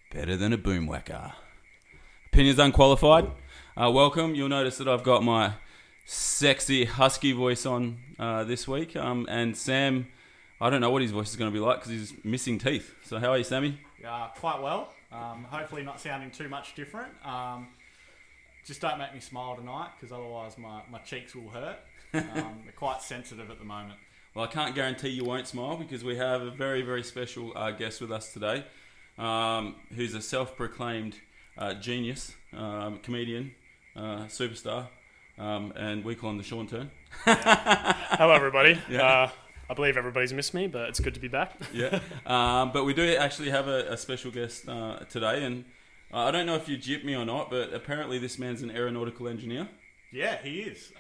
Better than a boom whacker. Opinions Unqualified. Welcome. You'll notice that I've got my sexy husky voice on this week. And Sam, I don't know what his voice is going to be like because he's missing teeth. So how are you, Sammy? Quite well. Hopefully not sounding too much different. Just don't make me smile tonight because otherwise my cheeks will hurt. They're quite sensitive at the moment. Well, I can't guarantee you won't smile because we have a very, very special guest with us today, who's a self-proclaimed genius, comedian, superstar, and we call him the Sean Turn. Yeah. Hello, everybody. Yeah. I believe everybody's missed me, but it's good to be back. Yeah. But we do actually have a special guest today, and I don't know if you gypped me or not, but apparently this man's an aeronautical engineer. Yeah, he is.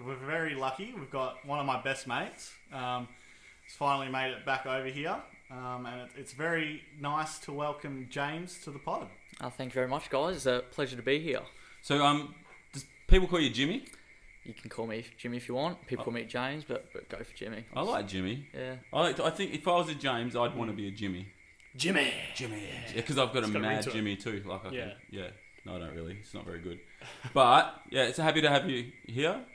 We're very lucky. We've got one of my best mates. He's finally made it back over here. And it's very nice to welcome James to the pod. Thank you very much, guys. It's a pleasure to be here. So, does people call you Jimmy? You can call me Jimmy if you want. People call me James, but go for Jimmy. I like Jimmy. Yeah. I think if I was a James, I'd want to be a Jimmy. Jimmy. Yeah, because I've got a mad Jimmy too. Like I can, yeah. No, I don't really. It's not very good. But yeah, it's happy to have you here.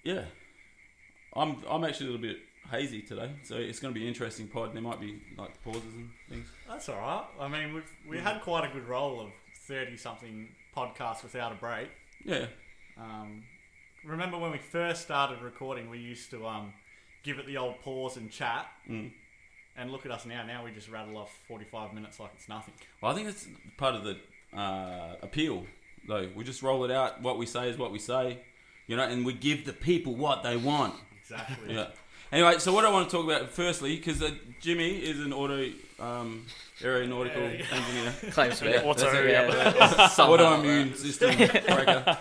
Yeah, I'm actually a little bit hazy today, so it's going to be an interesting pod. There might be like pauses and things. That's all right. I mean, we had quite a good roll of 30-something podcasts without a break. Yeah. Remember when we first started recording, we used to give it the old pause and chat. And look at us now. Now we just rattle off 45 minutes like it's nothing. Well, I think that's part of the appeal, though. We just roll it out. What we say is what we say, and we give the people what they want. Exactly. Yeah. Anyway, so what I want to talk about firstly, because Jimmy is an aeronautical engineer. Claims to be. Autoimmune system breaker.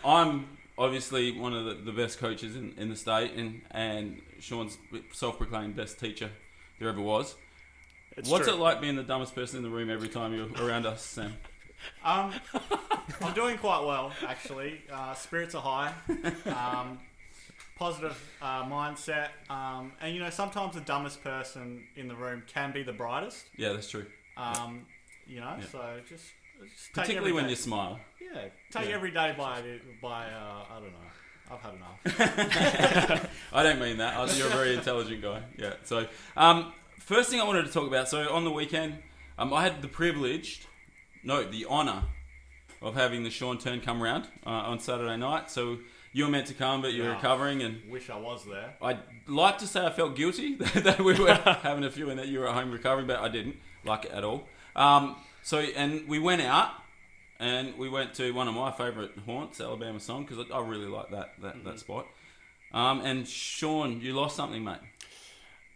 I'm obviously one of the best coaches in the state, and Sean's self-proclaimed best teacher there ever was. What's it like being the dumbest person in the room every time you're around us, Sam? I'm doing quite well, actually. Spirits are high. Positive mindset. And, sometimes the dumbest person in the room can be the brightest. Yeah, that's true. So just particularly when you smile. Yeah, take every day by I don't know. I've had enough. I don't mean that. You're a very intelligent guy. Yeah. So, first thing I wanted to talk about. So on the weekend, I had the honour of having the Sean Turn come round on Saturday night. So you were meant to come, but you're recovering, and wish I was there. I'd like to say I felt guilty that we were having a few and that you were at home recovering, but I didn't like it at all. And we went out. And we went to one of my favourite haunts, Alabama Song, because I really like that spot. And Sean, you lost something, mate.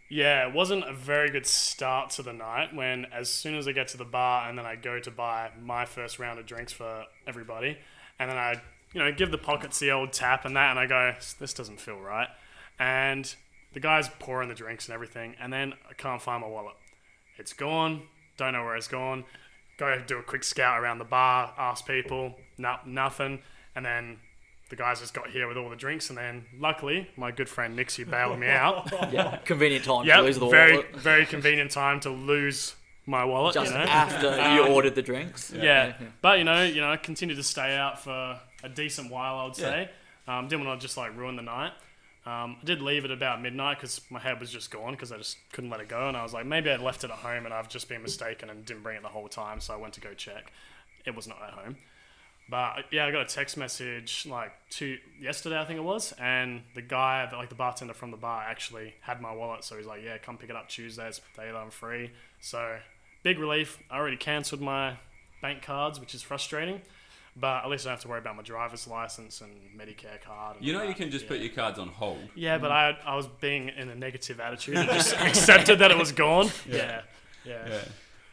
Yeah, it wasn't a very good start to the night when as soon as I get to the bar and then I go to buy my first round of drinks for everybody, and then I, give the pockets the old tap and that, and I go, this doesn't feel right. And the guy's pouring the drinks and everything, and then I can't find my wallet. It's gone, don't know where it's gone. Go do a quick scout around the bar, ask people, nothing. And then the guys just got here with all the drinks. And then luckily, my good friend Nixie bailed me out. Yeah, convenient time to lose the wallet. Very convenient time to lose my wallet. Just after you ordered the drinks. Yeah. But, I continued to stay out for a decent while, I would say. Didn't want to just ruin the night. I did leave at about midnight because my head was just gone because I just couldn't let it go, and I was like, maybe I'd left it at home and I've just been mistaken and didn't bring it the whole time, so I went to go check. It was not at home. But yeah, I got a text message yesterday, I think it was, and the guy, the bartender from the bar actually had my wallet, so he's like, yeah, come pick it up Tuesday, it's the day that I'm free. So big relief. I already cancelled my bank cards, which is frustrating. But at least I don't have to worry about my driver's license and Medicare card. And you can just put your cards on hold. Yeah, but I was being in a negative attitude and just accepted that it was gone. Yeah.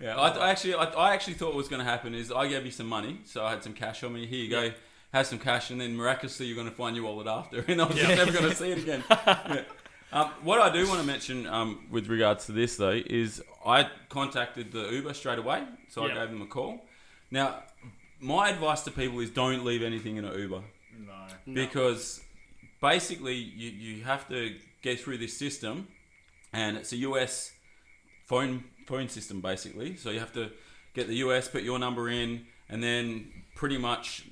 I actually thought what was going to happen is I gave you some money, so I had some cash on me. Here you go, have some cash, and then miraculously you're going to find your wallet after, and I was just never going to see it again. What I do want to mention with regards to this though is I contacted the Uber straight away, so I gave them a call. Now, my advice to people is don't leave anything in an Uber. No. Because basically you have to get through this system, and it's a US phone system basically. So you have to get the US, put your number in, and then pretty much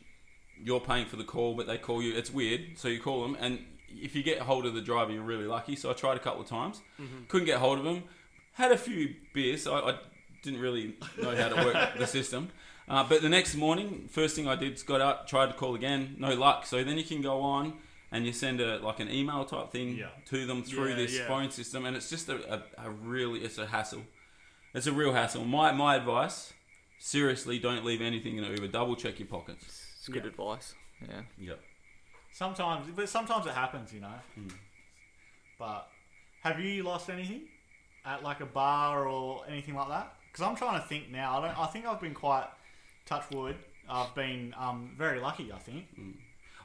you're paying for the call, but they call you. It's weird. So you call them, and if you get hold of the driver, you're really lucky. So I tried a couple of times, couldn't get hold of him. Had a few beers. So I didn't really know how to work the system. But the next morning, first thing I did, got up, tried to call again, no luck. So then you can go on and you send an email type thing to them through this phone system, and it's just it's a hassle. It's a real hassle. My advice, seriously, don't leave anything in an Uber. Double check your pockets. It's good advice. Yeah. Yep. Sometimes it happens, you know. But have you lost anything at like a bar or anything like that? Because I'm trying to think now. I think I've been quite, touch wood, I've been very lucky, I think.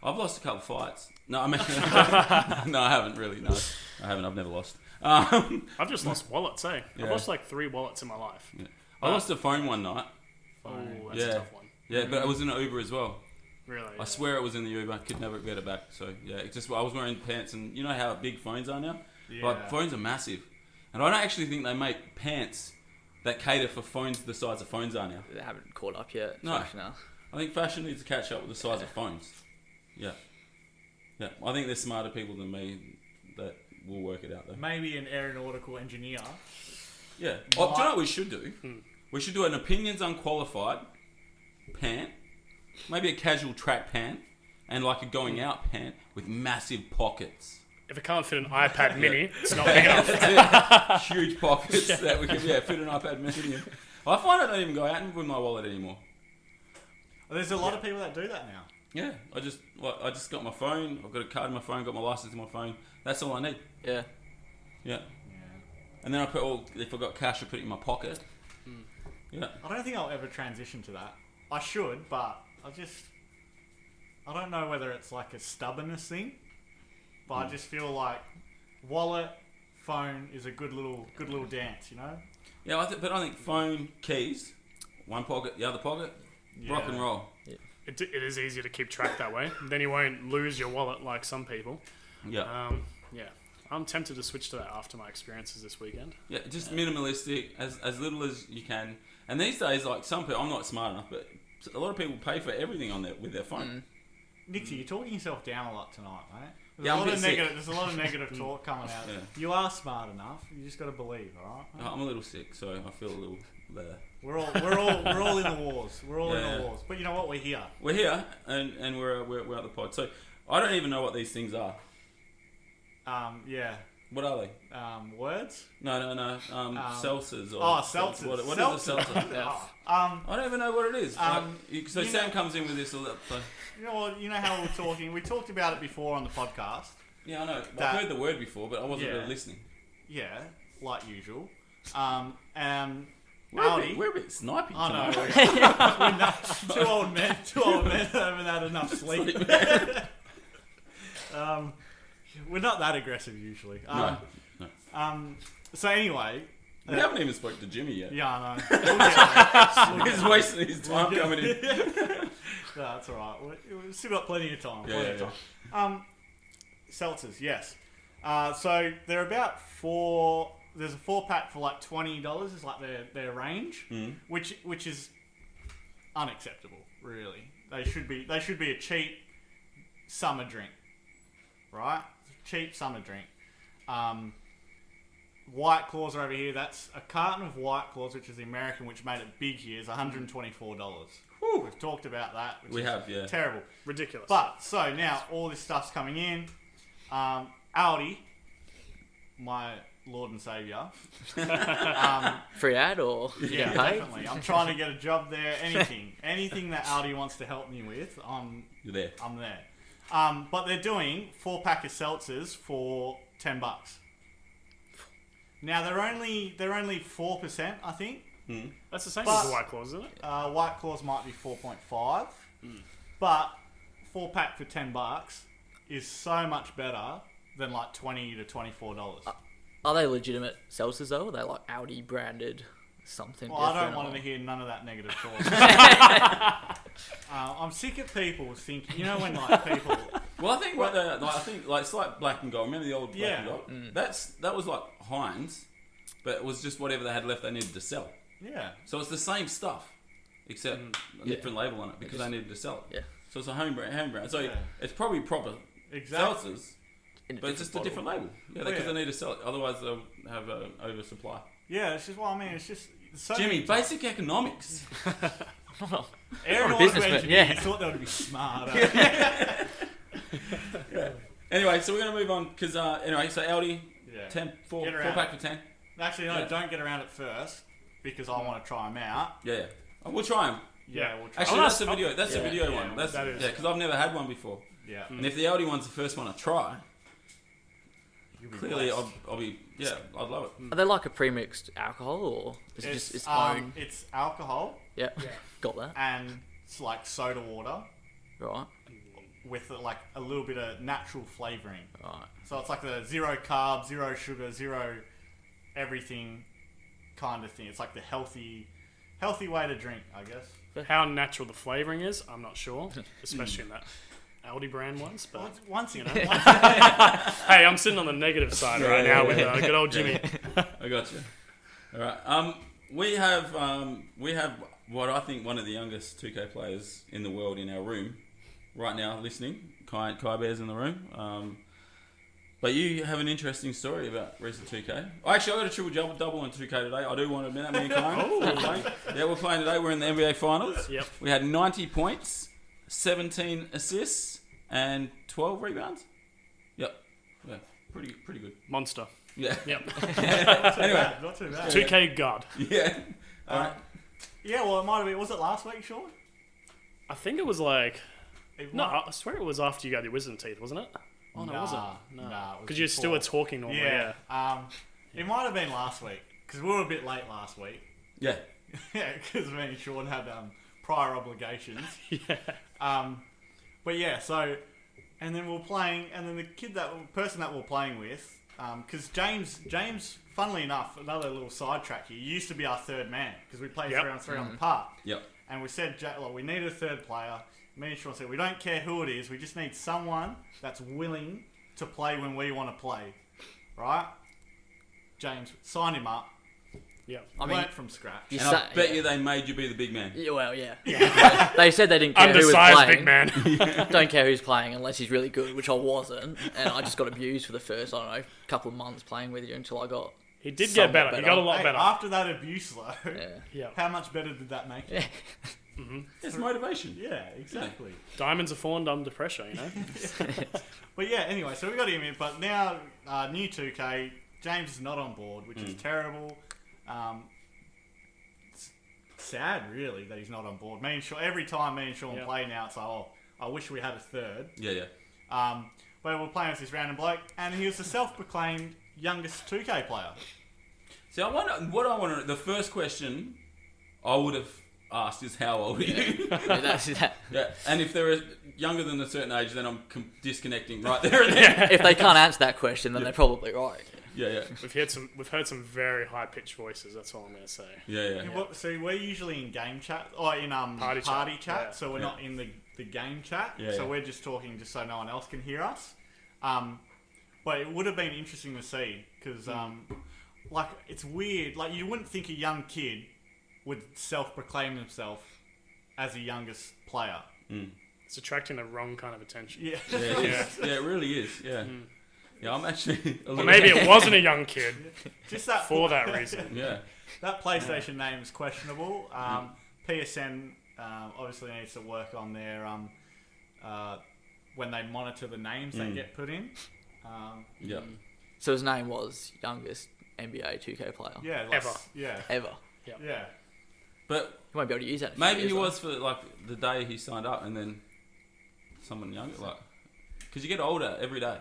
I've lost a couple of fights. No, I mean, no, I haven't really. No, I haven't. I've never lost. I've just lost wallets, eh? Yeah. I've lost like 3 wallets in my life. Yeah. I lost a phone one night. Oh, that's a tough one. Yeah, but it was in an Uber as well. Really? I swear it was in the Uber. Could never get it back. So yeah, I was wearing pants, and you know how big phones are now. Yeah. Like phones are massive, and I don't actually think they make pants that cater for phones the size of phones are now. They haven't caught up yet. No. Fashion now. I think fashion needs to catch up with the size of phones. Yeah. Yeah. I think there's smarter people than me that will work it out though. Maybe an aeronautical engineer. Yeah. Oh, do you know what we should do? We should do an opinions unqualified pant, maybe a casual track pant, and like a going out pant with massive pockets. If it can't fit an iPad mini, it's not big enough. That's it. Huge pockets that we can fit an iPad mini in. I find I don't even go out with my wallet anymore. There's a lot of people that do that now. Yeah, I just got my phone. I've got a card in my phone. Got my license in my phone. That's all I need. Yeah. Yeah. And then if I got cash, I put it in my pocket. Yeah. I don't think I'll ever transition to that. I should, but I don't know whether it's like a stubbornness thing, but I just feel like wallet, phone is a good little dance, you know? Yeah, but I think phone, keys, one pocket, the other pocket, rock and roll. It is easier to keep track that way. Then you won't lose your wallet like some people. Yeah. Yeah. I'm tempted to switch to that after my experiences this weekend. Yeah, just minimalistic, as little as you can. And these days, like some people, I'm not smart enough, but a lot of people pay for everything with their phone. Nixie, you're talking yourself down a lot tonight, mate. There's a lot of negative talk coming out. Yeah. You are smart enough. You just got to believe, all right? I'm a little sick, so I feel a little better. We're all in the wars. We're all in the wars. But you know what? We're here. We're here, and we're at the pod. So I don't even know what these things are. Yeah. What are they? Words? No. Seltzers. Seltzers. What is a seltzer? I don't even know what it is. So Sam comes in with this. So. You know how we were talking? We talked about it before on the podcast. Yeah, I know. I've heard the word before, but I wasn't really listening. Yeah, like usual. We're a bit snipey tonight. I know. Two old men haven't had enough sleep. We're not that aggressive usually. No. So anyway, we haven't even spoke to Jimmy yet. Yeah, I know. He's wasting his time coming in. No, that's all right. We've still got plenty of time. Seltzers, yes. So they're about four. There's a 4-pack for like $20. It's like their range, which is unacceptable. Really, they should be a cheap summer drink, right? Cheap summer drink. White Claws are over here. That's a carton of White Claws, which is the American, which made it big here, is $124. We've talked about that. Which is terrible, ridiculous. But so now all this stuff's coming in. Aldi, my Lord and Saviour. Free ad or yeah, definitely. I'm trying to get a job there. Anything that Aldi wants to help me with, I'm there. But they're doing 4-pack of seltzers for $10. Now they're only 4%, I think. That's the same as the White Claws, isn't it? White Claws might be 4.5, but 4-pack for $10 is so much better than like $20 to $24. Are they legitimate seltzers though? Are they like Audi branded something? Well, I don't want to hear none of that negative talk. I'm sick of people thinking, you know, when like people. Well, I think it's like Black and Gold. Remember the old Black and Gold? That was like Heinz, but it was just whatever they had left they needed to sell. Yeah. So it's the same stuff, except a different label on it because they needed to sell it. Yeah. So it's a home brand. So Yeah. it's probably proper Exactly. seltzers, but it's just a different label. Yeah, because they need to sell it. Otherwise they'll have an oversupply. Yeah, it's just what I mean. It's just so Jimmy, many basic economics. Aeronautical businessman, engineers yeah. thought they would be smart. Anyway, so we're going to move on because anyway, so Aldi, Yeah. 10, 4 Get around. pack for 10. Actually, no, Yeah. don't get around it first because I want to try them out. Yeah. Oh, we'll try them. Yeah, we'll try. Actually, Oh, that's the that's- video. That's the yeah, video yeah, one. That's that is. yeah, because I've never had one before. Yeah. And if the Aldi one's the first one I try, You'll be clearly blessed. I'll be I'd love it. Are they like a premixed alcohol or is it just its own? It's alcohol Yeah, got that. and it's like soda water Right, with like a little bit of natural flavouring. right. So it's like the 0 carb, 0 sugar, 0 everything kind of thing. It's like the healthy way to drink, I guess. How natural the flavouring is, I'm not sure, especially in that Aldi brand ones. But Once you know, hey, I'm sitting on the negative side right now with good old Jimmy. I got you. All right. We have what I think one of the youngest 2K players in the world in our room right now listening. Kai Bear's in the room. But you have an interesting story about recent 2K. Actually, I got a triple double on 2K today. I do want to admit that. Me and Kai. Yeah, we're playing today. We're in the NBA Finals. Yep. We had 90 points, 17 assists, and 12 rebounds. Yep. Yeah, pretty good. Monster. Yeah. Yep. Anyway. not too bad. 2K God. Yeah. All right. Yeah, well, it might have been. Was it last week, Sean? I think it was like... It No, might- I swear it was after you got your wisdom teeth, wasn't it? Oh, no, it wasn't. No. Nah, it was Because you still before. were talking normally, yeah. It might have been last week because we were a bit late last week. Yeah. Yeah, because me and Sean had prior obligations. Yeah. But yeah, so and then we were playing, and then the person that we were playing with, because James, funnily enough, another little sidetrack here, used to be our third man because we played Yep. 3-on-3 on the park, Yep. and we said we need a third player. Me and Sean said we don't care who it is, we just need someone that's willing to play when we want to play, right? James signed him up. Yeah. I mean, Learnt from scratch. you And say, I bet you they made you be the big man. Yeah, well, yeah. They said they didn't care who was Undersized playing. big man. Don't care who's playing unless he's really good, which I wasn't. And I just got abused for the first, I don't know, couple of months playing with you until I got. He did Somewhat get better. He got a lot Hey, better. after that abuse, though, Yeah. Yeah. how much better did that make you? Yeah. It's motivation. Yeah, exactly. Diamonds are falling under pressure, you know? But yeah, anyway, so we got him in, but now new 2K, James is not on board, which is terrible. It's sad, really, that he's not on board. Me and Sean, every time me and Sean Yeah. play now, it's like, oh, I wish we had a third. Yeah. But we're playing with this random bloke, and he was the self-proclaimed youngest 2K player. See, I wonder. The first question I would have asked is how old are you? Yeah, that's that. Yeah, and if they're younger than a certain age, then I'm disconnecting right there and then. If they can't answer that question, then they're probably right. Yeah. We've heard some very high pitched voices. That's all I'm gonna say. Yeah. So we're usually in game chat, or in party chat, yeah. so we're not in the game chat. Yeah, so yeah. we're just talking just so no one else can hear us. But it would have been interesting to see because, like, it's weird. Like, you wouldn't think a young kid would self-proclaim himself as the youngest player. It's attracting the wrong kind of attention. Yeah. Yeah, it really is. Yeah. Yeah, I'm actually a Or little... maybe it wasn't a young kid Just that for that reason. Yeah. That PlayStation name is questionable. PSN obviously needs to work on their when they monitor the names that get put in. Yeah. So his name was youngest NBA 2K player Yeah, Ever. Yeah, ever. yeah. But You won't be able to use that. in a few maybe years, he though. was for like the day he signed up, and then someone younger, like, because you get older every day.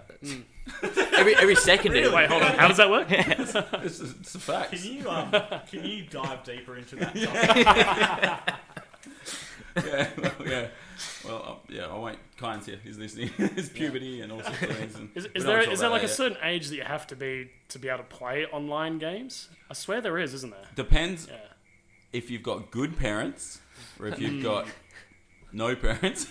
every second. Really? Wait, hold on. How does that work? It's a fact. Can you dive deeper into that topic? Yeah. Well, I won't. Kyne's here. He's listening. It's puberty and all sorts of things. And Is we don't there talk is there about like a that yet. certain age that you have to be able to play online games? I swear there is, isn't there? Depends Yeah. if you've got good parents or if you've got no parents,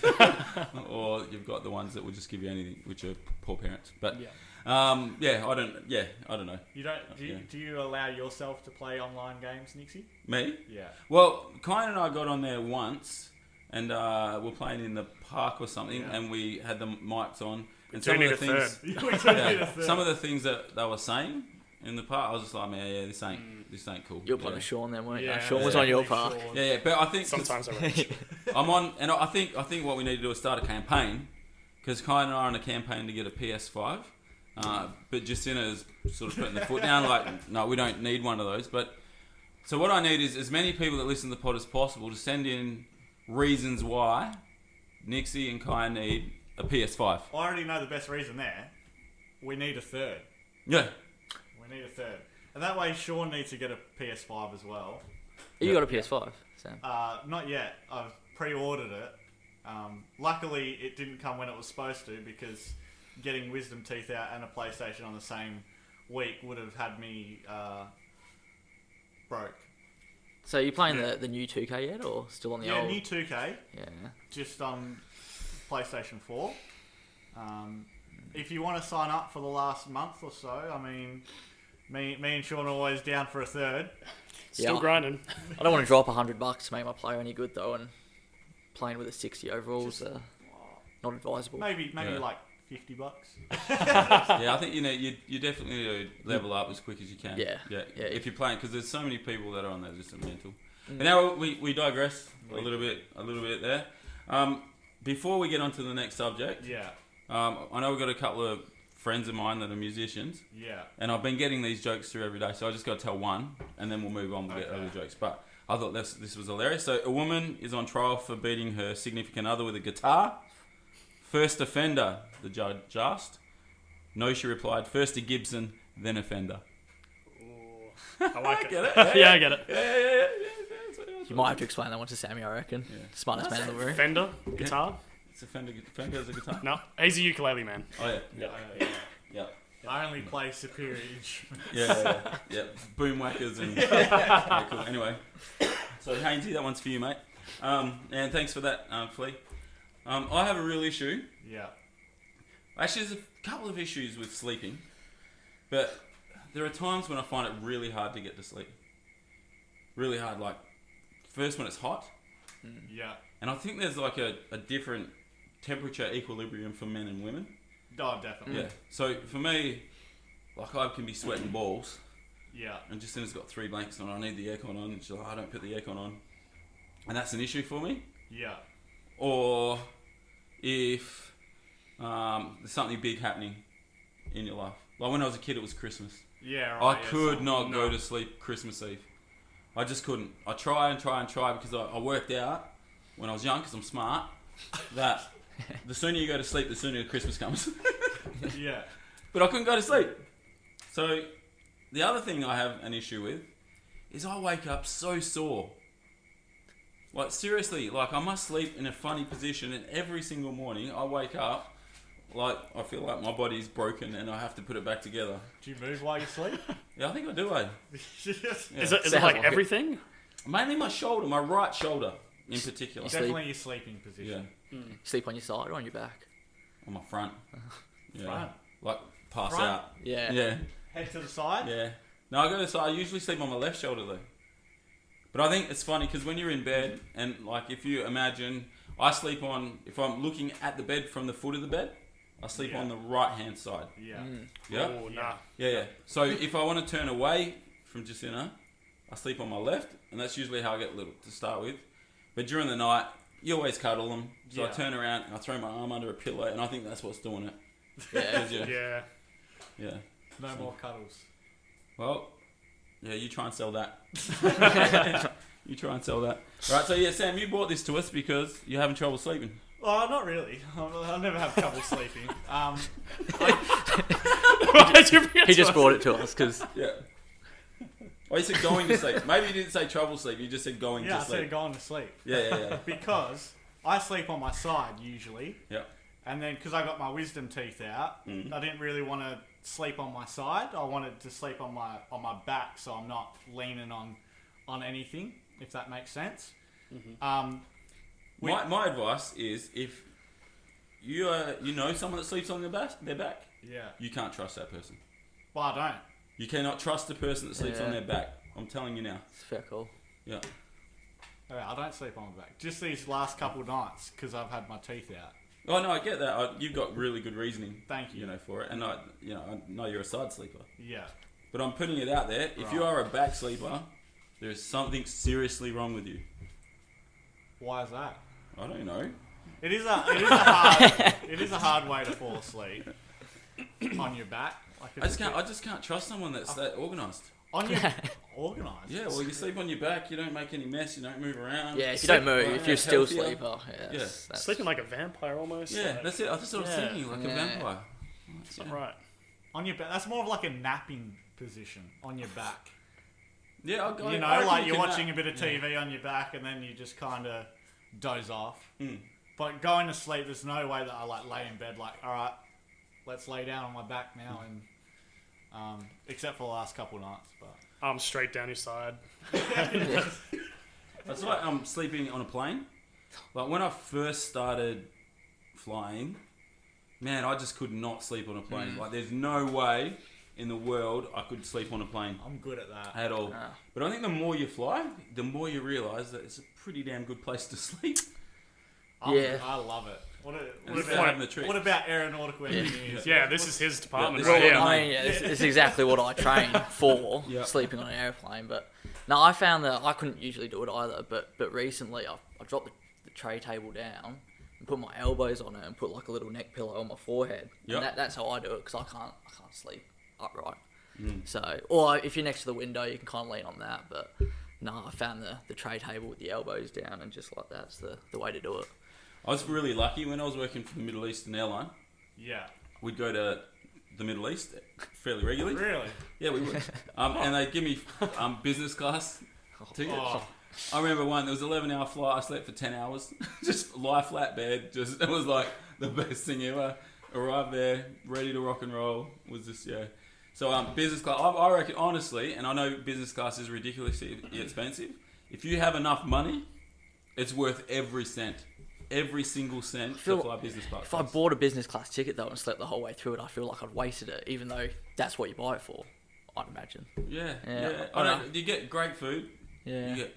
or you've got the ones that will just give you anything, which are poor parents. But Yeah. Yeah, I don't know. You don't? Do you allow yourself to play online games, Nixie? Me? Yeah. Well, Kyan and I got on there once, and we're playing in the park or something, Yeah. and we had the mics on, and do some of need the a things, We don't need a third. some of the things that they were saying in the park, I was just like, man, yeah, this ain't cool. You were playing yeah. with Sean then, weren't you? Yeah. Sean was on your Definitely park. Sean. Yeah, but I think Sometimes I rage. I'm on, and I think what we need to do is start a campaign, because Kyan and I are on a campaign to get a PS5. But Jacinta's sort of putting the foot down, like, no, we don't need one of those. But so what I need is as many people that listen to the pod as possible to send in reasons why Nixie and Kyan need a PS5. I already know the best reason there. We need a third. Yeah. We need a third. And that way Sean needs to get a PS5 as well. You got a PS5, Sam? Not yet. I've pre-ordered it. Luckily, it didn't come when it was supposed to, because getting wisdom teeth out and a PlayStation on the same week would have had me broke. So you playing Yeah. the new 2K yet, or still on the Yeah, old? new 2K, Yeah. just on PlayStation 4. If you want to sign up for the last month or so, I mean, me and Sean are always down for a third. Still Yeah. grinding. I don't want to drop $100 to make my player any good though, and playing with a 60 overall is not advisable. Maybe Yeah. like $50. Yeah, I think you definitely need to level up as quick as you can. Yeah. Yeah. Yeah. If you're playing, because there's so many people that are on there just mental. But now we digress a little bit there. Before we get on to the next subject, Yeah, I know we've got a couple of friends of mine that are musicians, yeah. and I've been getting these jokes through every day, so I just got to tell one, and then we'll move on. We'll get Okay. other jokes. But I thought this was hilarious. So a woman is on trial for beating her significant other with a guitar. First offender, the judge asked. No, she replied. First a Gibson, then offender. Ooh, I like it. Get it? Yeah, I get it. Yeah. You might have to explain that one to Sammy, I reckon. Yeah. Smartest man in the room. Fender, guitar. It's a Fender as a guitar. No, he's a ukulele man. Oh yeah. Yeah. I only play superior instruments. Yeah. Boom whackers and yeah, cool. Anyway, so Hainsey, that one's for you, mate. And thanks for that, Flea. I have a real issue. Yeah. Actually, there's a couple of issues with sleeping, but there are times when I find it really hard to get to sleep. Really hard. Like first when it's hot, Yeah. and I think there's like a different temperature equilibrium for men and women. Oh, definitely. Yeah. So for me, like I can be sweating balls. Yeah. And Jacinta's got 3 blankets on. I need the aircon on. And she's like, I don't put the aircon on. And that's an issue for me. Yeah. Or if there's something big happening in your life. Like when I was a kid, it was Christmas. Yeah, right. I yeah, could so- not go no. to sleep Christmas Eve. I just couldn't. I try because I worked out when I was young, because I'm smart, that the sooner you go to sleep, the sooner Christmas comes. Yeah. But I couldn't go to sleep. So the other thing I have an issue with is I wake up so sore. Like seriously, like I must sleep in a funny position, and every single morning I wake up like I feel like my body's broken and I have to put it back together. Do you move while you sleep? Yeah, I think I do, eh? Yes. Yeah. Is it Sounds like like it. everything? Mainly my shoulder, my right shoulder in particular. Sleep. Definitely your sleeping Yeah, position. Sleep on your side or on your back? on my front. Yeah, Front. like pass Front? out. Yeah. Yeah, Head to the side? yeah. No, I go to the side. I usually sleep on my left shoulder though. But I think it's funny because when you're in bed and like if you imagine, I sleep on, if I'm looking at the bed from the foot of the bed, I sleep Yeah. on the right hand side. Yeah. Yeah? Oh, nah. Yeah. So if I want to turn away from Jacinta, I sleep on my left, and that's usually how I get little to start with. But during the night, you always cuddle them. So I Yeah. turn around and I throw my arm under a pillow, and I think that's what's doing it. Yeah. Yeah. Yeah. No more cuddles. Well, yeah, you try and sell that. You try and sell that. Right, so yeah, Sam, you brought this to us because you're having trouble sleeping. Oh, not really. I never have trouble sleeping. He just brought it to us because Yeah. Oh, you said going to sleep. Maybe you didn't say trouble sleep, you just said going Yeah, I to sleep. said going to sleep. Yeah. Because I sleep on my side usually. Yeah. And then because I got my wisdom teeth out, I didn't really want to sleep on my side. I wanted to sleep on my back, so I'm not leaning on anything, if that makes sense. My advice is if you know someone that sleeps on their back, Yeah. You can't trust that person. Well, I don't. You cannot trust the person that sleeps on their back. I'm telling you now. It's a fair call. Yeah. I don't sleep on my back. Just these last couple nights because I've had my teeth out. Oh no, I get that. You've got really good reasoning. Thank you. You know, for it, and I know you're a side sleeper. Yeah. But I'm putting it out there. If you are a back sleeper, there is something seriously wrong with you. Why is that? I don't know. It is a hard way to fall asleep on your back. Like I just can't trust someone that's that organised. on your organised. Yeah, well, you sleep on your back. You don't make any mess. You don't move around. Yeah, if you don't move, if you're still healthier. sleeper. Yeah. That's Sleeping like a vampire almost. Yeah, like, that's it. That's what I was thinking, like a vampire. It's not right. On your back. That's more of like a napping position on your back. Yeah, I You know, reckon like you you're can watching nap. a bit of TV on your back and then you just kind of doze off. Mm. But going to sleep, there's no way that I like lay in bed like, all right, let's lay down on my back now, and except for the last couple of nights. But Arms straight down your side. That's like sleeping on a plane. Like when I first started flying, man, I just could not sleep on a plane. Like there's no way in the world I could sleep on a plane I'm good at that. at all. But I think the more you fly, the more you realise that it's a pretty damn good place to sleep. I love it. What about aeronautical engineers? Yeah, this is his department. Yeah, right? this- Yeah. I mean, it's exactly what I train for, Yeah. sleeping on an airplane. But no, I found that I couldn't usually do it either. But recently, I dropped the tray table down and put my elbows on it and put like a little neck pillow on my forehead. Yep. And that's how I do it because I can't sleep upright. So, or if you're next to the window, you can kind of lean on that. But no, I found the tray table with the elbows down and just like that's the way to do it. I was really lucky when I was working for the Middle Eastern airline. Yeah. We'd go to the Middle East fairly regularly. Really? Yeah, we would. And they'd give me business class tickets. Oh. I remember one, there was an 11-hour flight. I slept for 10 hours. Just lie flat bed. It was like the best thing ever. Arrived there, ready to rock and roll. Was just, yeah. So business class, I reckon, honestly, and I know business class is ridiculously expensive. If you have enough money, it's worth every cent. Every single cent to fly business class. If I bought a business class ticket though and slept the whole way through it, I feel like I'd wasted it, even though that's what you buy it for, I'd imagine. Yeah. I know. You get great food. Yeah. You get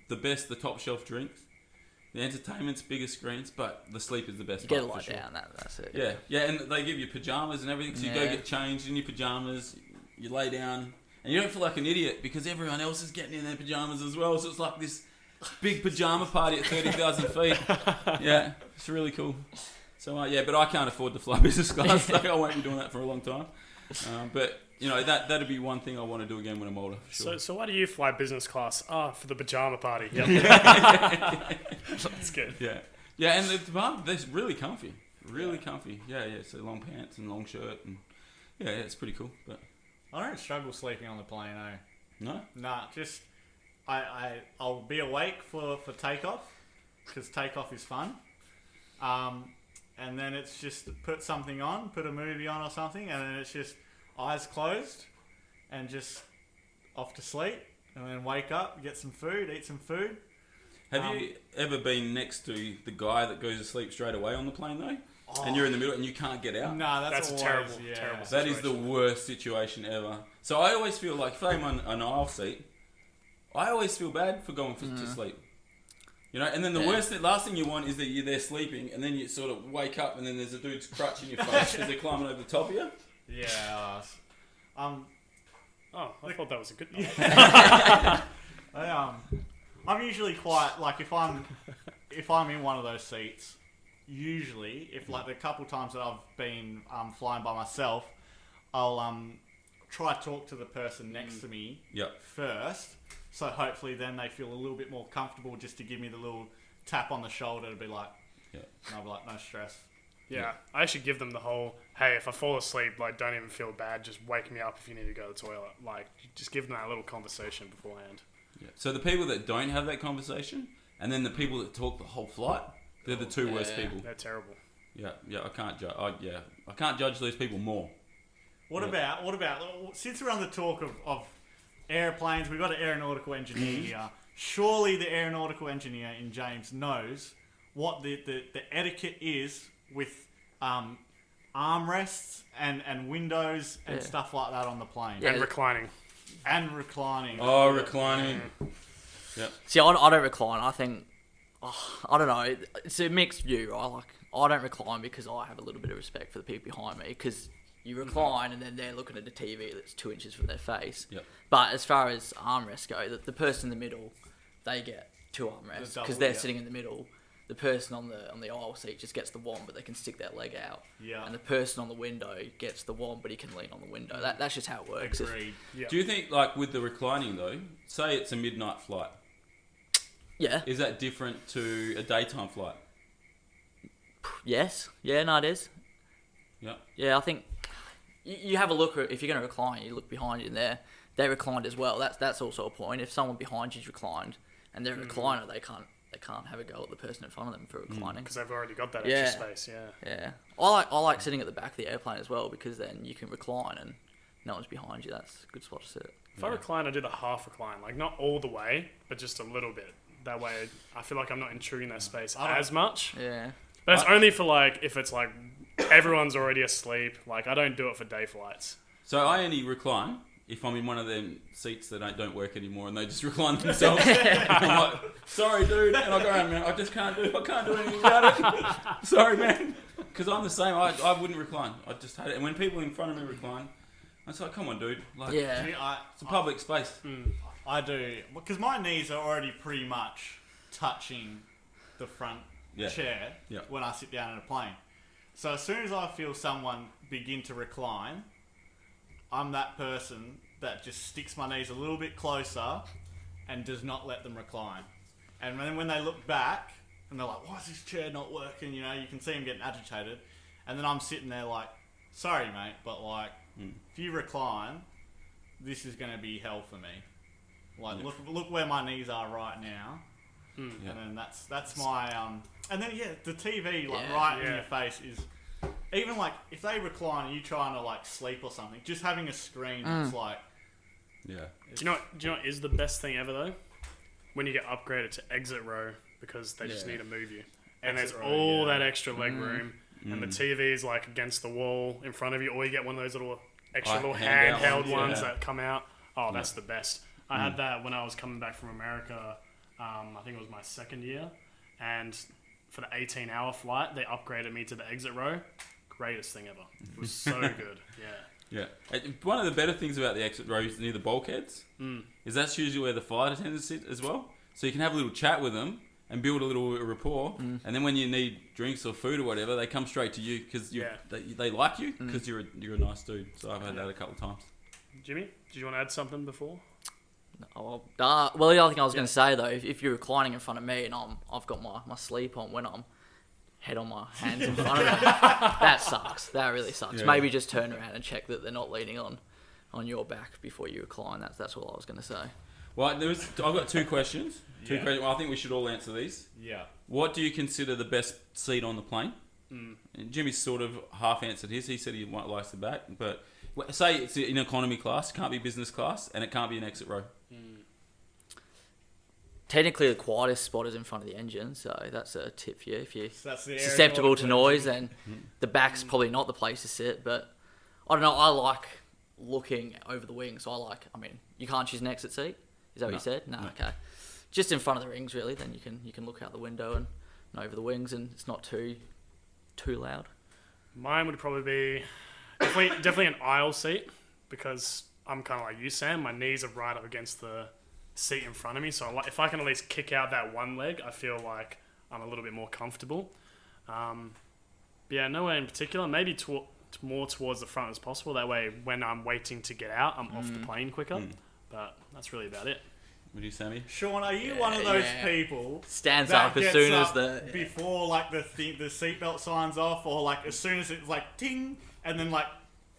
the top shelf drinks. The entertainment's bigger screens, but the sleep is the best You get part a lie for sure. down, that's it. Yeah, and they give you pajamas and everything, so you go Yeah. get changed in your pajamas, you lay down, and you don't feel like an idiot because everyone else is getting in their pajamas as well, so it's like this big pajama party at 30,000 feet. Yeah, it's really cool. So, but I can't afford to fly business class, so I won't be doing that for a long time. But, that'd be one thing I want to do again when I'm older, for sure. So why do you fly business class? For the pajama party. Yep. That's good. Yeah, and the pajama, they're really comfy. Really comfy. Yeah, so long pants and long shirt. And yeah, it's pretty cool. But I don't struggle sleeping on the plane, eh? no? Nah, just I'll be awake for takeoff because takeoff is fun. And then it's just put something on, put a movie on or something, and then it's just eyes closed and just off to sleep, and then wake up, get some food, eat some food. Have you ever been next to the guy that goes to sleep straight away on the plane though? And you're in the middle and you can't get out? No, that's a always, terrible That is the worst situation ever. So I always feel like, if I'm on an aisle seat, I always feel bad for going to sleep. And then the last thing you want is that you're there sleeping and then you sort of wake up and then there's a dude's crutch in your face because they're climbing over the top of you. Yeah. I thought that was a good one. I'm usually quite like if I'm in one of those seats. Usually, if like the couple times that I've been flying by myself, I'll try to talk to the person next to me first. So hopefully then they feel a little bit more comfortable just to give me the little tap on the shoulder to be like, and I'll be like, no stress. Yeah, I actually give them the whole, hey, if I fall asleep, like, don't even feel bad. Just wake me up if you need to go to the toilet. Like, just give them that little conversation beforehand. Yeah. So the people that don't have that conversation, and then the people that talk the whole flight, they're the two worst people. They're terrible. Yeah, I can't judge. I can't judge those people more. What about since we're on the talk of airplanes, we've got an aeronautical engineer here. Surely the aeronautical engineer in James knows what the etiquette is with armrests and windows and Yeah. stuff like that on the plane. Yeah. And reclining. And reclining. Oh, reclining. Yep. See, I don't recline. I think, I don't know. It's a mixed view, right? Like, I don't recline because I have a little bit of respect for the people behind me. Because you recline and then they're looking at a TV that's 2 inches from their face. Yep. But as far as armrests go, the person in the middle, they get 2 armrests double, because they're yeah. sitting in the middle. The person on the aisle seat just gets the one, but they can stick their leg out. Yeah. And the person on the window gets the one, but he can lean on the window. That's just how it works. Agreed. Yeah. Do you think, like, with the reclining, though, say it's a midnight flight, Yeah. is that different to a daytime flight? Yes. Yeah, no, it is. Yeah. Yeah, I think you have a look at, if you're going to recline, you look behind you and they're reclined as well. That's also a point. If someone behind you's reclined and they're a recliner, they can't have a go at the person in front of them for reclining. Because they've already got that Yeah. extra space, yeah. Yeah, I like sitting at the back of the airplane as well because then you can recline and no one's behind you. That's a good spot to sit. If I recline, I do the half recline. Like, not all the way, but just a little bit. That way, I feel like I'm not intruding that space as much. Yeah, But it's only for, like, if it's, like, everyone's already asleep. Like, I don't do it for day flights. So I only recline if I'm in one of them seats that don't work anymore and they just recline themselves. I'm like, sorry, dude. And I go, oh, man, I can't do anything about it. Sorry, man. Because I'm the same. I wouldn't recline. I just hate it. And when people in front of me recline, it's like, come on, dude. Like, yeah. See, it's a public space. I do, because my knees are already pretty much touching the front chair Yeah. when I sit down in a plane. So as soon as I feel someone begin to recline, I'm that person that just sticks my knees a little bit closer and does not let them recline. And then when they look back and they're like, why is this chair not working? You know, you can see them getting agitated. And then I'm sitting there like, sorry, mate, but like, if you recline, this is going to be hell for me. Like, look where my knees are right now. Yeah. And then that's my and then the TV like Yeah. right in your face is, even like if they recline and you trying to like sleep or something, just having a screen that's like, Yeah. Do you know what is the best thing ever, though? When you get upgraded to exit row because they just need to move you. And there's Exit row, all yeah. that extra leg room. And the TV is like against the wall in front of you, or you get one of those little extra Like little handheld handheld ones, ones yeah. that come out. Oh, that's the best. I had that when I was coming back from America. I think it was my second year. And for the 18-hour flight, they upgraded me to the exit row. Greatest thing ever. It was so good. Yeah. Yeah. One of the better things about the exit rows near the bulkheads is that's usually where the flight attendants sit as well. So you can have a little chat with them and build a little rapport. And then when you need drinks or food or whatever, they come straight to you because they like you because you're a nice dude. So I've had that a couple of times. Jimmy, did you want to add something before? Well, the other thing I was going to say though, if you're reclining in front of me and I've got my sleep on when I'm head on my hands in front of me, that sucks. That really sucks. Yeah. Maybe just turn around and check that they're not leaning on your back before you recline. That's all I was going to say. Well, I've got two questions. Well, I think we should all answer these. yeah. What do you consider the best seat on the plane? And Jimmy's sort of half answered his. He said he likes the back, but say it's in economy class, can't be business class, and it can't be an exit row. Technically, the quietest spot is in front of the engine, so that's a tip for you. If you're So that's the area susceptible to where- noise, then the back's probably not the place to sit. But I don't know. I like looking over the wing, so I mean, you can't choose an exit seat. Is that what No. you said? No, No. okay. Just in front of the rings, really. Then you can look out the window and over the wings, and it's not too loud. Mine would probably be definitely an aisle seat because I'm kind of like you, Sam. My knees are right up against the seat in front of me, so if I can at least kick out that one leg, I feel like I'm a little bit more comfortable. Nowhere in particular. Maybe more towards the front as possible. That way, when I'm waiting to get out, I'm off the plane quicker. But that's really about it. Would you, Sammy? Sean, are you one of those people Stands that up as gets soon as up the before like the seatbelt signs off, or like as soon as it's like ting, and then like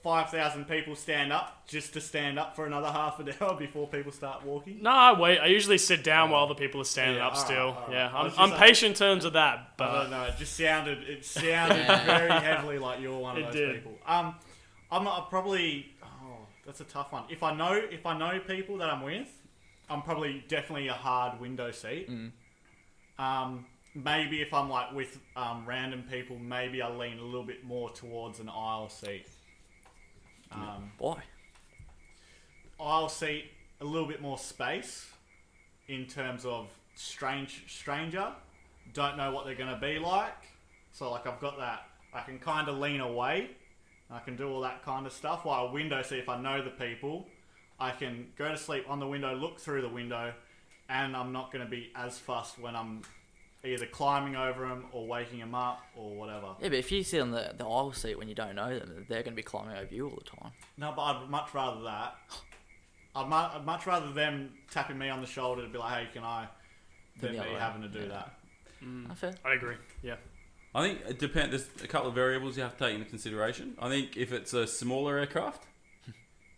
5,000 people stand up just to stand up for another half an hour before people start walking? No, I wait. I usually sit down while the people are standing Yeah, up alright, still. alright. Yeah, I was I'm just patient in terms of that, I but don't know. It sounded very heavily like you're one of It those did. people. I'm not probably. Oh, that's a tough one. If I know people that I'm with, I'm probably definitely a hard window seat. maybe if I'm like with random people, maybe I lean a little bit more towards an aisle seat. Why? Aisle seat, a little bit more space in terms of stranger. Don't know what they're going to be like. So like I've got that. I can kind of lean away. I can do all that kind of stuff. While a window seat, if I know the people, I can go to sleep on the window, look through the window, and I'm not going to be as fussed when I'm either climbing over them or waking them up or whatever. Yeah, but if you sit on the aisle seat when you don't know them, they're going to be climbing over you all the time. No, but I'd much rather that. I'd much rather them tapping me on the shoulder to be like, hey, can I, than me having to do that. Fair. I agree. Yeah. I think it depends. There's a couple of variables you have to take into consideration. I think if it's a smaller aircraft,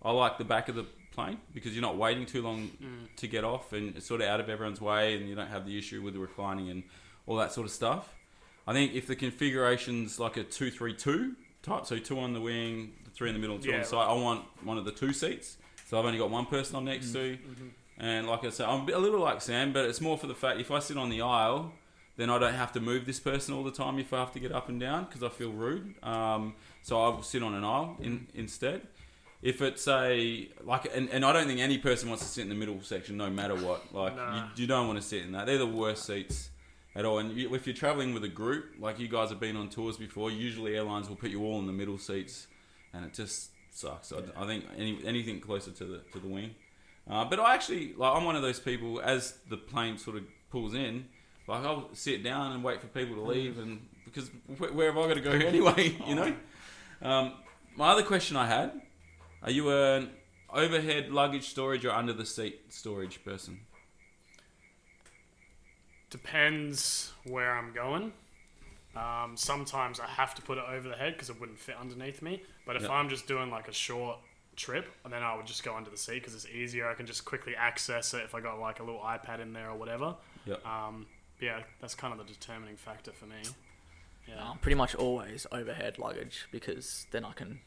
I like the back of the plane because you're not waiting too long to get off and it's sort of out of everyone's way and you don't have the issue with the reclining and all that sort of stuff. I think if the configuration's like a 2-3-2 type, so 2 on the wing, 3 in the middle, 2 on the side, I want one of the 2 seats. So I've only got one person I'm next to. And like I said, I'm a little like Sam, but it's more for the fact if I sit on the aisle, then I don't have to move this person all the time if I have to get up and down because I feel rude. So I'll sit on an aisle instead. If it's and I don't think any person wants to sit in the middle section no matter what. Like you don't want to sit in that. They're the worst seats at all. And if you're traveling with a group, like you guys have been on tours before, usually airlines will put you all in the middle seats, and it just sucks. I think anything closer to the wing. But I actually I'm one of those people. As the plane sort of pulls in, like I'll sit down and wait for people to leave, and because where have I got to go anyway? You know. My other question I had: are you an overhead luggage storage or under the seat storage person? Depends where I'm going. Sometimes I have to put it over the head because it wouldn't fit underneath me. But if I'm just doing like a short trip, then I would just go under the seat because it's easier. I can just quickly access it if I got like a little iPad in there or whatever. Yeah, that's kind of the determining factor for me. Yeah, pretty much always overhead luggage because then I can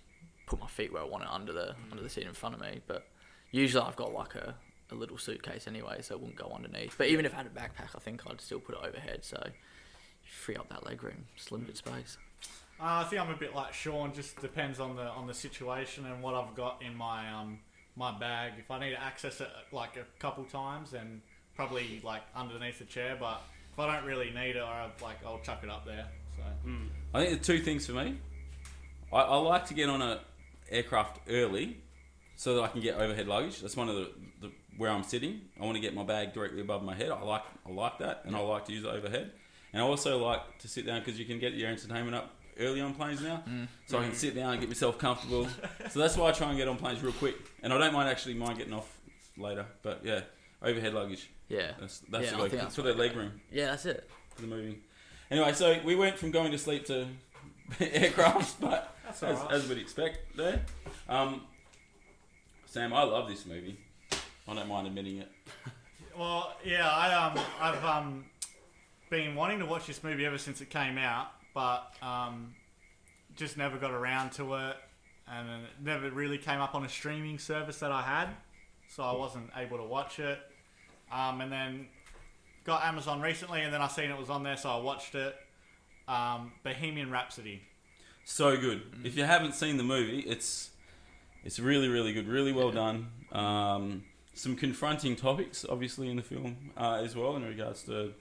put my feet where I want it under the seat in front of me. But usually I've got like a little suitcase anyway, so it wouldn't go underneath. But even if I had a backpack, I think I'd still put it overhead, so free up that leg room, just limited space. I think I'm a bit like Sean. Just depends on the situation and what I've got in my my bag. If I need to access it like a couple times, then probably like underneath the chair. But if I don't really need it, I'll chuck it up there. So I think the two things for me. I like to get on a aircraft early so that I can get overhead luggage. That's one of the where I'm sitting. I want to get my bag directly above my head. I like that, and I like to use it overhead. And I also like to sit down because you can get your entertainment up early on planes now. So I can sit down and get myself comfortable. So that's why I try and get on planes real quick. And I don't mind getting off later. But yeah, overhead luggage. Yeah. That's for the leg room. Yeah, that's it. For the moving. Anyway, so we went from going to sleep to aircraft, but as we'd expect there. Sam, I love this movie. I don't mind admitting it. Well, yeah, I've been wanting to watch this movie ever since it came out, but just never got around to it, and it never really came up on a streaming service that I had, so I wasn't able to watch it. And then got Amazon recently, and then I seen it was on there, so I watched it. Bohemian Rhapsody. So good. If you haven't seen the movie, it's really, really good. Really well done. Some confronting topics, obviously, in the film as well, in regards to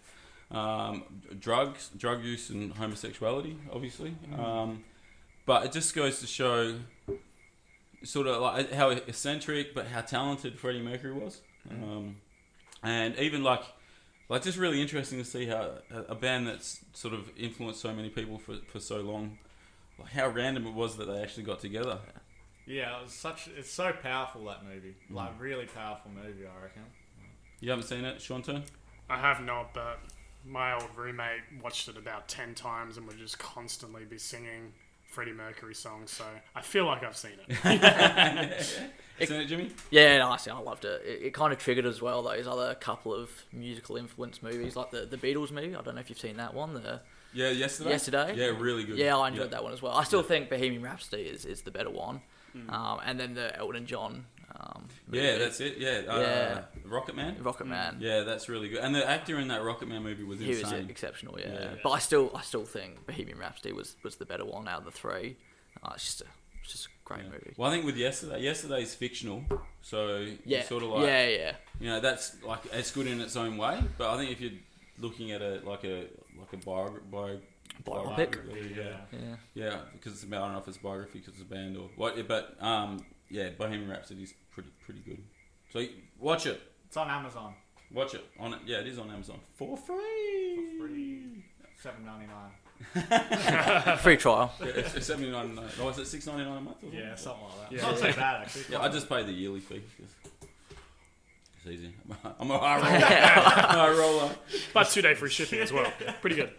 drug use and homosexuality, obviously. But it just goes to show sort of like how eccentric but how talented Freddie Mercury was. And even like just really interesting to see how a band that's sort of influenced so many people for so long, like how random it was that they actually got together. Yeah, it's so powerful, that movie. Like, really powerful movie, I reckon. You haven't seen it, Sean Turn? I have not, but my old roommate watched it about 10 times and would just constantly be singing Freddie Mercury songs, so I feel like I've seen it. Seen it, Jimmy? Yeah, no, I loved it. It kind of triggered as well those other couple of musical influence movies, like the Beatles movie. I don't know if you've seen that one. Yesterday? Yeah, really good. Yeah, I enjoyed that one as well. I still think Bohemian Rhapsody is the better one. And then the Elton John. movie. Yeah, that's it. Yeah, Rocket Man. Rocket Man. Yeah, that's really good. And the actor in that Rocket Man movie was He was insane. exceptional, yeah. Yeah. But I still think Bohemian Rhapsody was the better one out of the three. It's just a great movie. Well, I think with yesterday's fictional, so it's sort of like you know, that's like it's good in its own way. But I think if you're looking at it like a Biopic. Yeah, because it's about, I don't know if it's biography because it's a band or what, but Bohemian Rhapsody is pretty good. So watch it. It's on Amazon. Watch it on it. Yeah, it is on Amazon for free. For free. $7.99. Free trial. Yeah, it's $79. Or is it $6.99 a month? Or Yeah, something like that. Yeah. Not too bad actually. Yeah, I just pay the yearly fee. It's easy. I'm a high roller. But 2-day free shipping as well. Pretty good.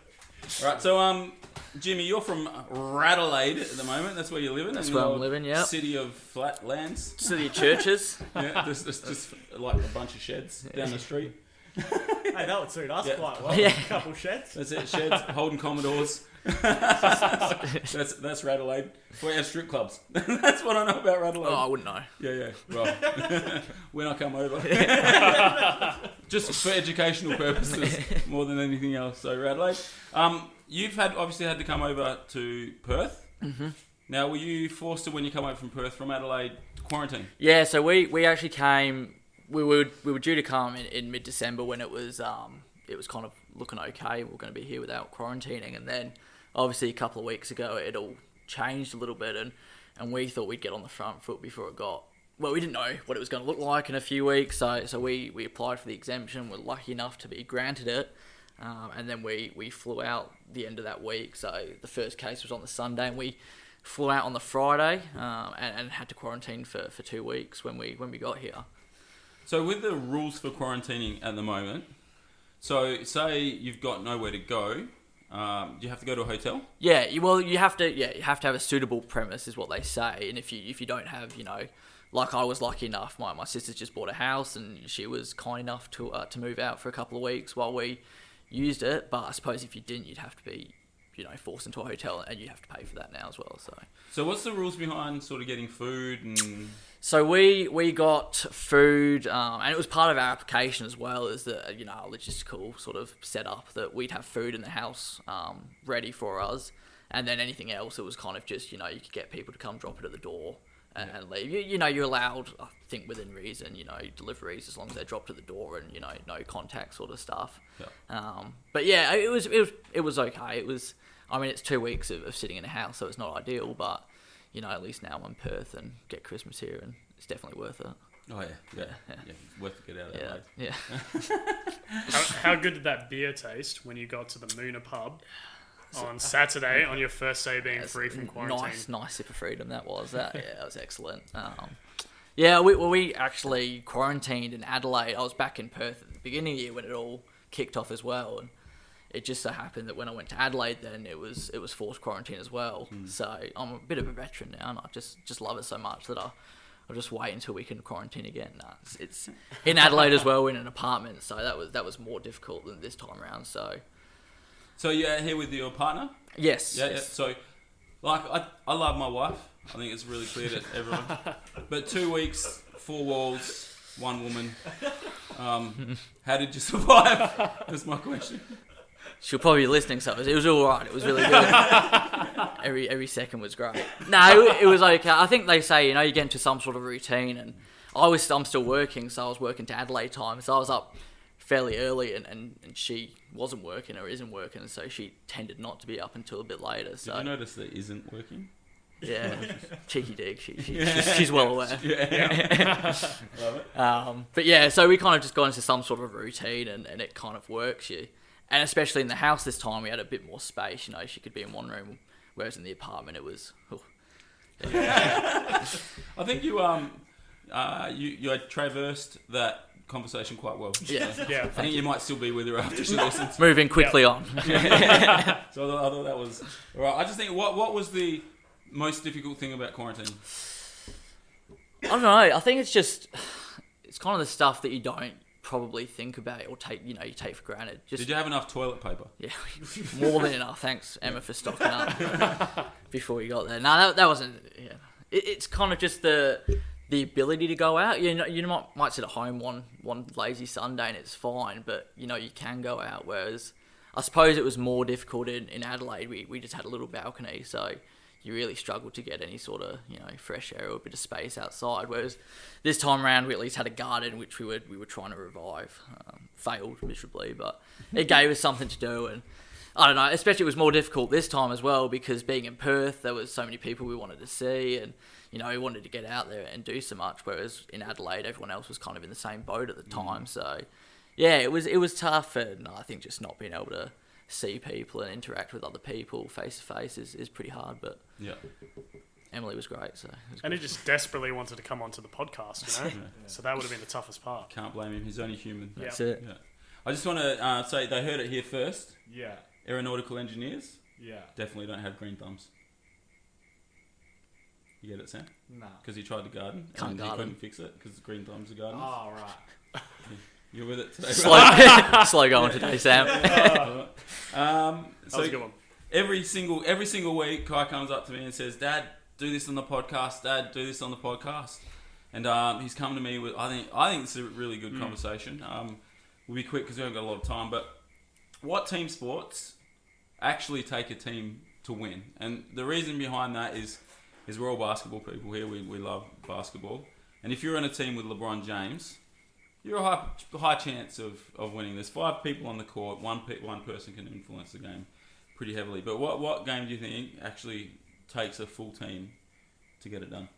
All right, so Jimmy, you're from Radelaide at the moment. That's where you're living. That's in where the I'm living. Yeah. City of flatlands. City of churches. Yeah, just like a bunch of sheds down the street. Hey, that would suit us quite well. Yeah. A couple sheds. That's it. Sheds, holding Commodores. That's Radelaide. We have strip clubs. That's what I know about Radelaide. Oh, I wouldn't know. Yeah. Well, when I come over, just for educational purposes more than anything else. So Radelaide, you've obviously had to come over to Perth. Mm-hmm. Now, were you forced to, when you come over from Perth from Adelaide, quarantine? Yeah, so we actually came. We were due to come in mid-December when it was kind of looking okay. We were going to be here without quarantining, and then obviously a couple of weeks ago it all changed a little bit, and we thought we'd get on the front foot before it got. Well, we didn't know what it was going to look like in a few weeks, so we applied for the exemption. We're lucky enough to be granted it, and then we flew out the end of that week. So the first case was on the Sunday, and we flew out on the Friday, and had to quarantine for 2 weeks when we got here. So with the rules for quarantining at the moment, so say you've got nowhere to go, do you have to go to a hotel? Yeah, you have to have a suitable premise, is what they say. And if you don't have, like I was lucky enough, my sister's just bought a house and she was kind enough to move out for a couple of weeks while we used it. But I suppose if you didn't, you'd have to be, forced into a hotel, and you have to pay for that now as well. So what's the rules behind sort of getting food and? So we got food, and it was part of our application as well, as the a logistical sort of setup that we'd have food in the house ready for us, and then anything else, it was kind of just you could get people to come drop it at the door and leave. You're allowed, I think, within reason, deliveries as long as they're dropped at the door and no contact sort of stuff. Yeah. But yeah, it was okay. It was, it's 2 weeks of sitting in a house, so it's not ideal, but. At least now I'm in Perth and get Christmas here, and it's definitely worth it. Oh yeah. It's worth to get out of that. Yeah. How good did that beer taste when you got to the Moona pub on Saturday on your first day being free from quarantine? Nice sip of freedom that was. That was excellent. We actually quarantined in Adelaide. I was back in Perth at the beginning of the year when it all kicked off as well, and it just so happened that when I went to Adelaide, then it was forced quarantine as well. So I'm a bit of a veteran now, and I just love it so much that I'll just wait until we can quarantine again. It's in Adelaide as well. We're in an apartment, so that was more difficult than this time around. So you're here with your partner? Yes. Yeah. So, I love my wife. I think it's really clear to everyone. But 2 weeks, 4 walls, 1 woman. How did you survive? That's my question. She'll probably be listening, so it was all right. It was really good. Every second was great. No, it was okay. I think they say, you get into some sort of routine, and I'm still working, so I was working to Adelaide time, so I was up fairly early, and she wasn't working or isn't working, so she tended not to be up until a bit later. So. Did you notice that isn't working? Yeah, cheeky dig. She's well aware. Yeah. Love it. But yeah, so we kind of just got into some sort of routine, and it kind of works. And especially in the house this time, we had a bit more space. She could be in one room, whereas in the apartment it was. I think you had traversed that conversation quite well. Yeah. Yeah. I think you might still be with her after she listens. Moving quickly on. So I thought that was all right. I just think what was the most difficult thing about quarantine? I don't know. I think it's kind of the stuff that you don't probably think about or take you take for granted. Did you have enough toilet paper? Yeah, more than enough. Thanks, Emma, for stocking up before you got there. No, that wasn't. Yeah, it's kind of just the the ability to go out. You might sit at home one lazy Sunday and it's fine, but you can go out. Whereas I suppose it was more difficult in Adelaide. We just had a little balcony, so you really struggled to get any sort of fresh air or a bit of space outside. Whereas this time around, we at least had a garden which we were trying to revive. Failed miserably, but it gave us something to do. And I don't know, especially it was more difficult this time as well because being in Perth, there was so many people we wanted to see, and we wanted to get out there and do so much. Whereas in Adelaide, everyone else was kind of in the same boat at the time. So yeah, it was tough, and I think just not being able to see people and interact with other people face to face is pretty hard. But yeah, Emily was great. So and he just desperately wanted to come onto the podcast, Yeah. So that would have been the toughest part. Can't blame him. He's only human. that's it. Yeah. I just want to say they heard it here first. Yeah. Aeronautical engineers Yeah. definitely don't have green thumbs. You get it, Sam? No. Because he tried to garden Can't and garden. he couldn't fix it because green thumbs are gardeners. Oh, right. You're with it today. Slow going today, Sam. Right? That was a good So one. every single week, Kai comes up to me and says, "Dad, do this on the podcast. Dad, do this on the podcast." And he's come to me with I think it's a really good conversation. We'll be quick because we haven't got a lot of time. But what team sports actually take a team to win? And the reason behind that is we're all basketball people here. We love basketball. And if you're in a team with LeBron James, you're a high chance of winning. There's 5 people on the court. One person can influence the game pretty heavily. But what game do you think actually takes a full team to get it done?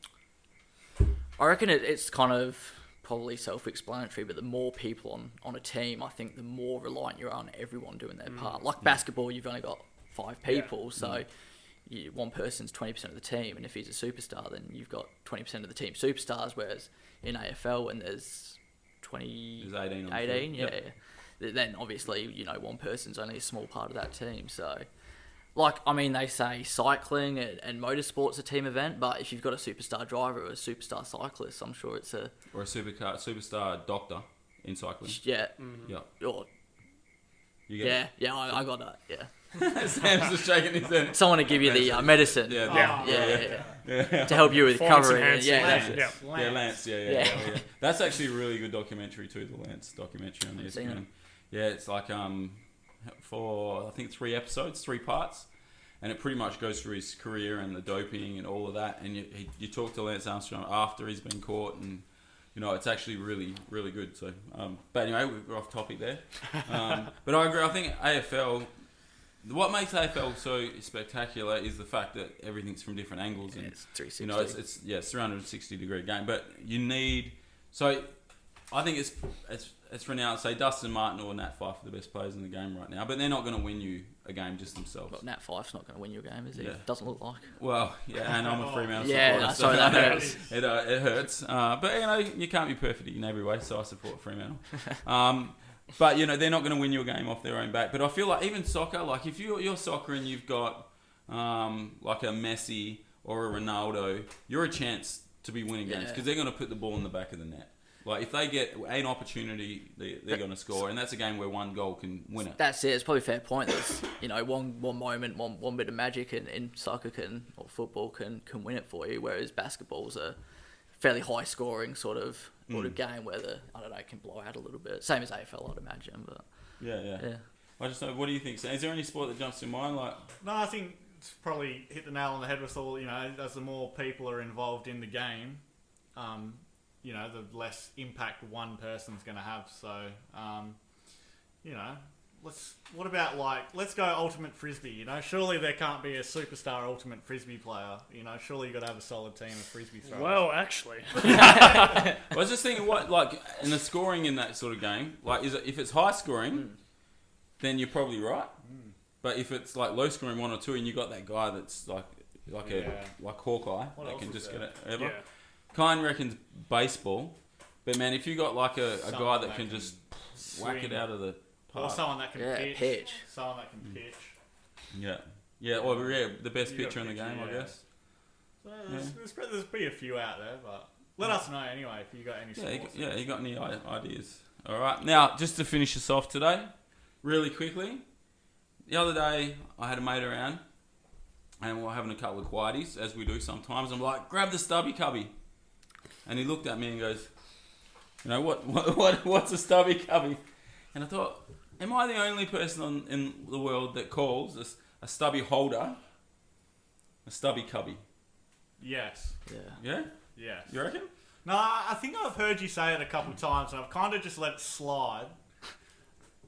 I reckon it's kind of probably self-explanatory, but the more people on a team, I think the more reliant you are on everyone doing their part. Like basketball, you've only got 5 people, so one person's 20% of the team, and if he's a superstar, then you've got 20% of the team superstars, whereas in AFL, when there's 18, on the yeah, field. then obviously, one person's only a small part of that team, so... they say cycling and motorsport's a team event, but if you've got a superstar driver or a superstar cyclist, I'm sure it's a... Or a superstar doctor in cycling. Yeah. Yeah. Or, You get I got that, yeah. it? Sam's just shaking his head. Someone to give you the medicine. Yeah. To help you with Performance recovery. enhancing, Yeah, Lance. that's it. Yeah, Lance. Yeah. That's actually a really good documentary too. The Lance documentary on Seen it. ESPN. Yeah, it's like for I think 3 episodes, 3 parts, and it pretty much goes through his career and the doping and all of that. And you talk to Lance Armstrong after he's been caught, and it's actually really, really good. So, but anyway, we're off topic there. But I agree. I think AFL. What makes AFL so spectacular is the fact that everything's from different angles, and It's 360. it's 360-degree game. But you need so. I think it's renowned. Say Dustin Martin or Nat Fyfe are the best players in the game right now, but they're not going to win you a game just themselves. But Nat Fyfe's not going to win you a game, is he? Yeah. Doesn't look like. Well, yeah, and I'm a Fremantle Yeah, supporter. sorry, that hurts. It hurts. But you can't be perfect in every way, so I support Fremantle. But they're not going to win you a game off their own back. But I feel like even soccer, like if you're soccer and you've got like a Messi or a Ronaldo, you're a chance to be winning games because they're going to put the ball in the back of the net. Like if they get an opportunity, they're going to score, and that's a game where one goal can win it. That's it. It's probably a fair point. There's one moment, one bit of magic in soccer or football can win it for you, whereas basketball's a fairly high scoring sort of game where it can blow out a little bit. Same as AFL, I'd imagine. But Yeah. I just know. What do you think? Is there any sport that jumps to mind? Like No, I think it's probably hit the nail on the head with all, as the more people are involved in the game, the less impact one person's going to have. So, let's go ultimate frisbee. Surely there can't be a superstar ultimate frisbee player. Surely you got to have a solid team of frisbee throwers. Well, actually, I was just thinking, in the scoring in that sort of game, if it's high scoring, then you're probably right. But if it's like low scoring 1 or 2, and you got that guy that's like Hawkeye What that else can is just there? get it ever. yeah. Kind reckons baseball, but man, if you got like a guy Someone that that can can just whack it swing. out of the Or park. someone that can pitch. Someone that can pitch. The best You got pitcher in the pitcher, game, I yeah. guess. So there's be a few out there, but let us know anyway if you got any sports. You got any ideas? All right. Now, just to finish us off today, really quickly. The other day, I had a mate around, and we were having a couple of quieties, as we do sometimes. I'm like, grab the stubby cubby. and he looked at me and goes, you know, what's a stubby cubby? And I thought, am I the only person in the world that calls a stubby holder a stubby cubby? Yes. Yeah. Yeah? Yes. You reckon? No, I think I've heard you say it a couple of times, and I've kind of just let it slide.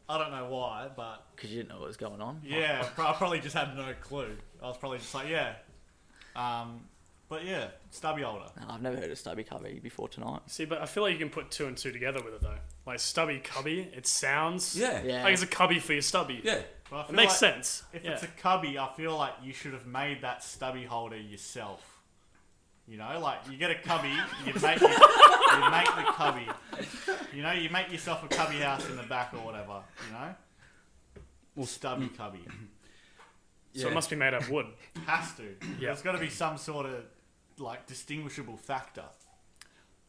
I don't know why, but Because you didn't know what was going on. yeah, I probably just had no clue. I was probably just like, yeah. But yeah, stubby holder. No, I've never heard of stubby cubby before tonight. See, but I feel like you can put two and two together with it though. Like stubby cubby, it sounds Yeah. Yeah. like it's a cubby for your stubby. Yeah. But I It feel makes like sense. If Yeah. it's a cubby, I feel like you should have made that stubby holder yourself. You know, like you get a cubby, you make the cubby. You know, you make yourself a cubby house in the back or whatever. You know, stubby cubby So it must be made of wood. has to. Yeah. There's got to be some sort of like distinguishable factor.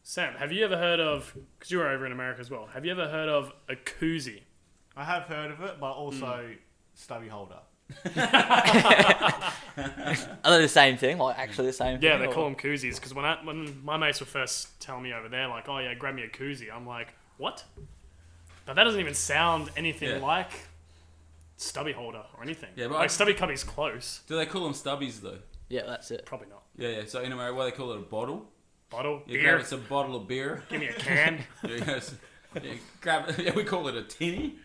Sam, have you ever heard of? Because you were over in America as well. Have you ever heard of a koozie? I have heard of it, but also stubby holder. Are they the same thing? Like actually the same thing? Yeah, they or- call them koozies. Because when my mates were first telling me over there, like, oh yeah, grab me a koozie. I'm like, what? But that doesn't even sound anything Yeah. like stubby holder or anything. Yeah, but like stubby cubby's close. Do they call them stubbies though? Yeah, that's it. Probably not. Yeah. So in America, what they call it, a bottle? Bottle You beer. grab it's a bottle of beer. Give me a can. Grab it. Yeah, we call it a tinny.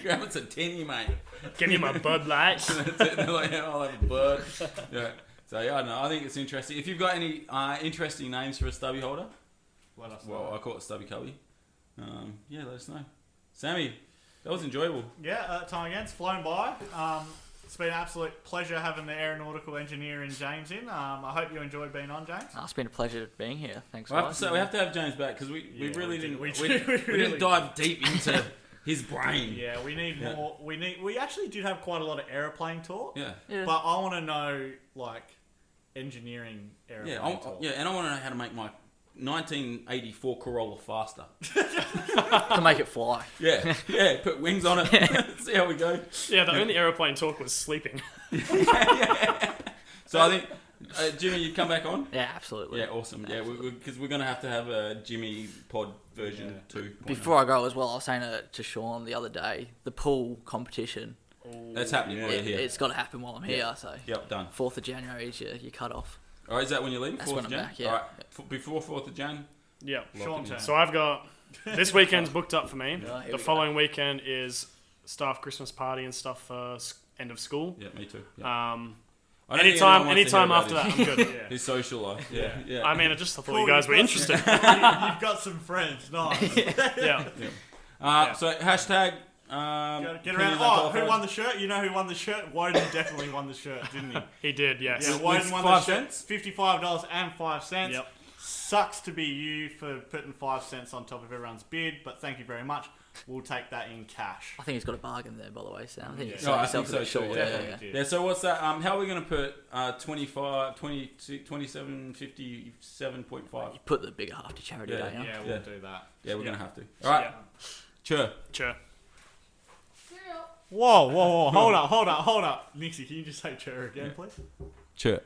Grab it's a tinny, mate. Give me my Bud Light. That's it. They're like, yeah, I'll have a bud. Yeah. So yeah, I don't know. I think it's interesting. If you've got any interesting names for a stubby holder, Let us know. well, I call it stubby cubby. Yeah, let us know. Sammy, that was enjoyable. Yeah, time again. It's flown by. It's been an absolute pleasure having the aeronautical engineer and James in. I hope you enjoyed being on, James. Oh, it's been a pleasure being here. Thanks, We have, guys. we have to have James back because we Yeah, really we didn't. did. We, We really didn't dive deep into his brain. Yeah, we need Yeah. more. We actually did have quite a lot of aeroplane talk, Yeah. Yeah. but I want to know like engineering aeroplane talk. Yeah, and I want to know how to make my 1984 Corolla faster. to make it fly. Yeah, yeah. Put wings on it. See how we go. Yeah, the only aeroplane talk was sleeping. So I think Jimmy, you come back on. Yeah, absolutely. Yeah, awesome. Yeah, because we're gonna have to have a Jimmy pod version 2.0. Before I go as well, I was saying to Sean the other day, the pool competition, That's happening while you're here. it's got to happen while I'm here. So Yep, done. 4th of January is your cut off. All right, is that when you leave? That's 4th when of I'm Jan? back, yeah. All right, before 4th of Jan. Yeah. Sean Chan. So I've got this weekend's booked up for me. Yeah, here The we following weekend is staff Christmas party and stuff for end of school. Yeah, me too. Yeah. Um, I don't think anyone anytime wants to after hear that, about I'm good. Yeah. his social life. Yeah, yeah. I mean, I just thought Cool, you guys you've were got interested. You've got some friends. Nice. Yeah. Yeah. So hashtag. Get around. Opinions Oh, Unqualified. who won the shirt? You know who won the shirt? Woden definitely won the shirt, didn't he? He did, yes. Yeah, With Woden won 5 the shirt. cents? $55.05. Yep. Sucks to be you for putting 5 cents on top of everyone's bid, but thank you very much. We'll take that in cash. I think he's got a bargain there, by the way, Sam. I think Yeah. you No, I yourself think a bit so too, short. yeah. Definitely did. Yeah. So what's that? How are we going to put 25, 20, 27, 57.5? You put the bigger half to charity, Yeah. don't you? Yeah, we'll Yeah. do that. Yeah, we're Yeah. going to have to. All right. Yeah. Sure. Sure. Whoa, hold up. Nixie, can you just say chair again, please? Sure.